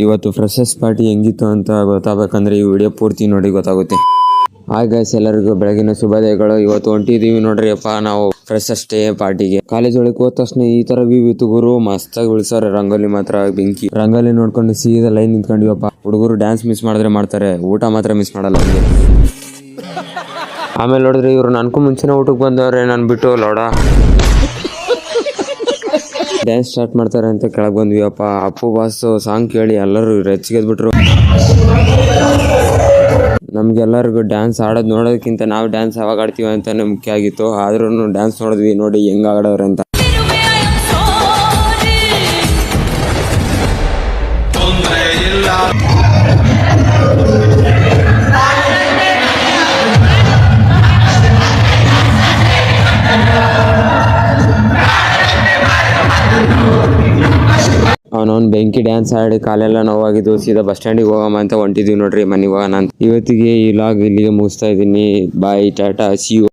ಇವತ್ತು freshers party ಹೆಂಗಿತ್ತು ಅಂತ ಗೊತ್ತಾಗಬೇಕಂದ್ರೆ ಈ ವಿಡಿಯೋ ಪೂರ್ತಿ ನೋಡಿ ಗೊತ್ತಾಗುತ್ತೆ. ಹಾಯ್ ಗೈಸ್, ಎಲ್ಲರಿಗೂ ಬೆಳಗಿನ ಶುಭೋದಯಗಳು. ಇವತ್ತು ಹೊಂಟಿದೀವಿ ನೋಡ್ರಿ ಅಪ್ಪ ನಾವು ಫ್ರೆಶರ್ಸ್ ಡೇ ಪಾರ್ಟಿಗೆ. ಕಾಲೇಜ್ ಒಳಗೆ ಹೋದ ತಕ್ಷಣ ಈ ತರ ವ್ಯೂ ಇತ್ತು ಗುರು, ಮಸ್ತಾಗಿ ಉಳಿಸೋರೆ. ರಂಗೋಲಿ ಮಾತ್ರ ಬೆಂಕಿ. ರಂಗೋಲಿ ನೋಡ್ಕೊಂಡು ಸೀದಾ ಲೈನ್ ನಿಂತ್ಕೊಂಡಿವಪ್ಪ. ಹುಡುಗರು ಡ್ಯಾನ್ಸ್ ಮಿಸ್ ಮಾಡಿದ್ರೆ ಮಾಡ್ತಾರೆ, ಊಟ ಮಾತ್ರ ಮಿಸ್ ಮಾಡಲ್ಲ ಹಂಗೆ. ಆಮೇಲೆ ನೋಡಿದ್ರೆ ಇವ್ರು ನನ್ಗೂ ಮುಂಚೆನೇ ಊಟಕ್ಕೆ ಬಂದವ್ರೆ, ನನ್ ಬಿಟ್ಟು ಲೋಡ ಡ್ಯಾನ್ಸ್ ಸ್ಟಾರ್ಟ್ ಮಾಡ್ತಾರೆ ಅಂತ ಕೆಳಗೆ ಬಂದ್ವಿಯಪ್ಪ. ಅಪ್ಪು ಬಾಸ್ ಸಾಂಗ್ ಕೇಳಿ ಎಲ್ಲರೂ ರೆಚ್ಚಿಗೆದ್ಬಿಟ್ರು. ನಮ್ಗೆಲ್ಲರಿಗೂ ಡ್ಯಾನ್ಸ್ ಆಡೋದು ನೋಡೋದಕ್ಕಿಂತ ನಾವು ಡ್ಯಾನ್ಸ್ ಯಾವಾಗ ಆಡ್ತೀವಿ ಅಂತ ಮುಖ್ಯ ಆಗಿತ್ತು. ಆದ್ರೂ ಡ್ಯಾನ್ಸ್ ನೋಡಿದ್ವಿ, ನೋಡಿ ಹೆಂಗ್ ಆಡೋರು ಅಂತ. ಅವನವ್ನು ಬೆಂಕಿ ಡ್ಯಾನ್ಸ್ ಆಡಿ ಕಾಲೆಲ್ಲ ನೋವಾಗಿದ್ದು ಸೀದಾ ಬಸ್ ಸ್ಟ್ಯಾಂಡಿಗೆ ಹೋಗಮ್ಮ ಅಂತ ಹೊಂಟಿದ್ವಿ ನೋಡ್ರಿ, ಮನೆಗೆ ಹೋಗೋಣ ಅಂತ. ಇವತ್ತಿಗೆ ಈ ವ್ಲಾಗ್ ಇಲ್ಲಿಗೆ ಮುಗಿಸ್ತಾ ಇದ್ದೀನಿ. ಬಾಯ್, ಟಾಟಾ, ಸಿ ಯು.